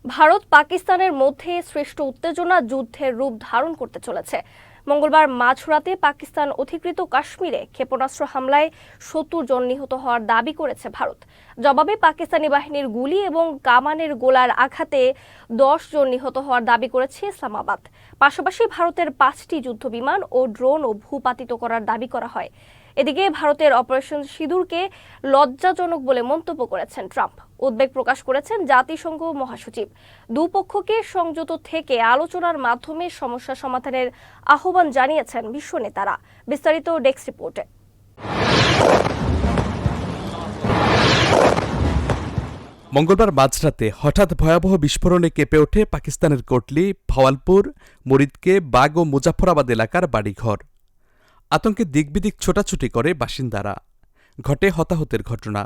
ভারত পাকিস্তানের মধ্যে সৃষ্ট উত্তেজনা যুদ্ধের রূপ ধারণ করতে চলেছে। মঙ্গলবার মাঝরাতে পাকিস্তান অধিকৃত কাশ্মীরে ক্ষেপণাস্ত্র হামলায় ৭০ জন নিহত হওয়ার দাবি করেছে ভারত। জবাবে পাকিস্তানি বাহিনীর গুলি এবং কামানের গোলার আঘাতে ১০ জন নিহত হওয়ার দাবি করেছে ইসলামাবাদ। পাশাপাশি ভারতের ৫টি যুদ্ধবিমান ও ড্রোনও ভূপাতিত করার দাবি করা হয়। এদিকে ভারতের অপারেশন সিঁদুরকে লজ্জাজনক বলে মন্তব্য করেছেন ট্রাম্প। উদ্বেগ প্রকাশ করেছেন জাতিসংঘ মহাসচিব। দুপক্ষকে সংযত থেকে আলোচনার মাধ্যমে সমস্যা সমাধানের আহ্বান জানিয়েছেন বিশ্ব নেতারা। বিস্তারিত ডেস্ক রিপোর্টে। মঙ্গলবার মাঝরাতে হঠাৎ ভয়াবহ বিস্ফোরণে কেঁপে ওঠে পাকিস্তানের কোটলি, ভাওয়ালপুর, মুরিদকে, বাগ ও মুজাফফরাবাদ এলাকার বাড়িঘর। আতঙ্কে দিকবিদিক ছোটাছুটি করে বাসিন্দারা। ঘটে হতাহতের ঘটনা।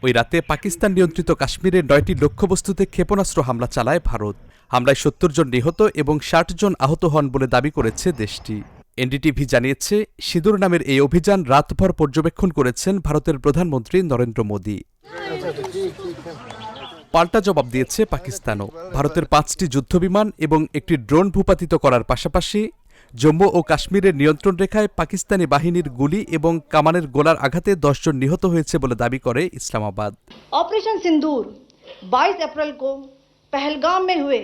ওই রাতে পাকিস্তান নিয়ন্ত্রিত কাশ্মীরের ৯টি লক্ষ্যবস্তুতে ক্ষেপণাস্ত্র হামলা চালায় ভারত। হামলায় ৭০ জন নিহত এবং ৬০ জন আহত হন বলে দাবি করেছে দেশটি। এনডিটিভি জানিয়েছে, সিঁদুর নামের এই অভিযান রাতভর পর্যবেক্ষণ করেছেন ভারতের প্রধানমন্ত্রী নরেন্দ্র মোদী। পাল্টা জবাব দিয়েছে পাকিস্তানও। ভারতের ৫টি যুদ্ধবিমান এবং একটি ড্রোন ভূপাতিত করার পাশাপাশি জম্মু ও কাশ্মীরের নিয়ন্ত্রণ রেখায় পাকিস্তানি বাহিনীর গুলি এবং কামানের গোলার আঘাতে ১০ জন নিহত হয়েছে বলে দাবি করে ইসলামাবাদ। ऑपरेशन सिंदूर 22 अप्रैल को पहलगाम में हुए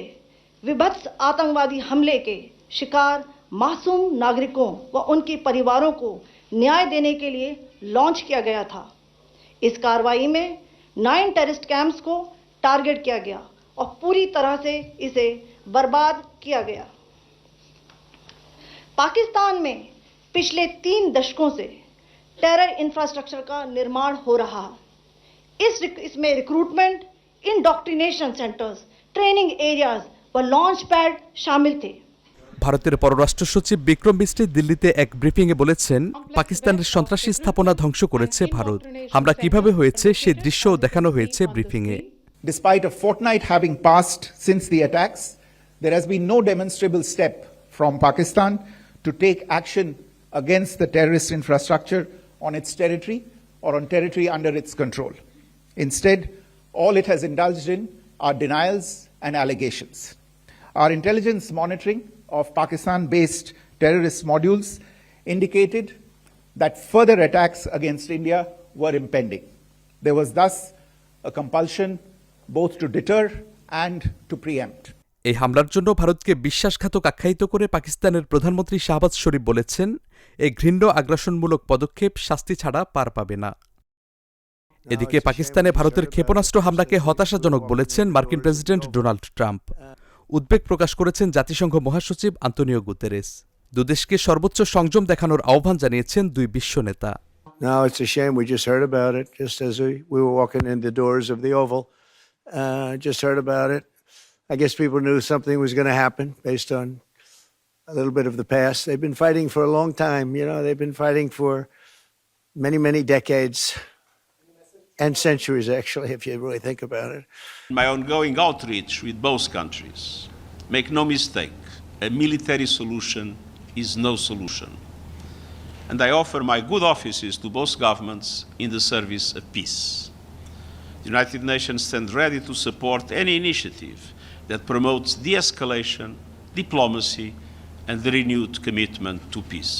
विभत्स आतंकवादी हमले के शिकार मासूम नागरिकों व उनके परिवारों को न्याय देने के लिए लॉन्च किया गया था। इस कार्रवाई में 9 टेररिस्ट कैंप्स को टारगेट किया गया और पूरी तरह से इसे बर्बाद किया गया। पाकिस्तान में पिछले 3 दशकों से टेरर इंफ्रास्ट्रक्चर का निर्माण हो रहा है। इसमें recruitment, indoctrination centres, training areas व लॉन्च पैड शामिल थे। ভারতের পররাষ্ট্র সচিব বিক্রম মিশ্রি দিল্লিতে এক ব্রিফিংয়ে বলেছেন, পাকিস্তানের সন্ত্রাসী স্থাপনা ধ্বংস করেছে ভারত। হামলা কিভাবে হয়েছে সেই দৃশ্যও দেখানো হয়েছে ব্রিফিংয়ে। Despite a fortnight having passed since the attacks, there has been no demonstrable step from Pakistan to take action against the terrorist infrastructure on its territory or on territory under its control. Instead, all it has indulged in are denials and allegations. Our intelligence monitoring of Pakistan-based terrorist modules indicated that further attacks against India were impending. There was thus a compulsion both to deter and to preempt. এই হামলার জন্য ভারতকে বিশ্বাসঘাতক আখ্যায়িত করে পাকিস্তানের প্রধানমন্ত্রী শাহবাজ শরীফ বলেছেন, এই ঘৃণ্য আগ্রাসনমূলক পদক্ষেপ শাস্তি ছাড়া পার পাবে না। এদিকে পাকিস্তানে ভারতের ক্ষেপণাস্ত্র হামলাকে হতাশাজনক বলেছেন মার্কিন প্রেসিডেন্ট ডোনাল্ড ট্রাম্প। উদ্বেগ প্রকাশ করেছেন জাতিসংঘ মহাসচিব আন্তোনিও গুতেরেস। দুদেশকে সর্বোচ্চ সংযম দেখানোর আহ্বান জানিয়েছেন দুই বিশ্ব নেতা। No, it's a shame. We just heard about it just as we were walking in the doors of the Oval. Just heard about it. I guess people knew something was going to happen based on a little bit of the past. They've been fighting for a long time. You know, they've been fighting for many, many decades and centuries, actually, if you really think about it. My ongoing outreach with both countries. Make no mistake, a military solution is no solution. And I offer my good offices to both governments in the service of peace. The United Nations stands ready to support any initiative that promotes de-escalation, diplomacy, and the renewed commitment to peace.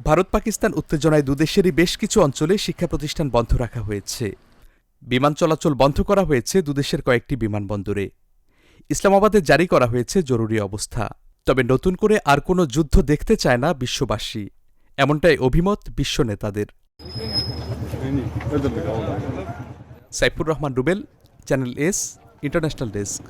Bharat Pakistan উত্তেজনায় দুদেশেরই বেশ কিছু অঞ্চলে শিক্ষা প্রতিষ্ঠান বন্ধ রাখা হয়েছে। বিমান চলাচল বন্ধ করা হয়েছে দুদেশের কয়েকটি বিমানবন্দরে। ইসলামাবাদে জারি করা হয়েছে জরুরি অবস্থা। তবে নতুন করে আর কোনো যুদ্ধ দেখতে চায় না বিশ্ববাসী, এমনটাই অভিমত বিশ্ব নেতাদের। Saifur Rahman Rubel, channel S, international desk.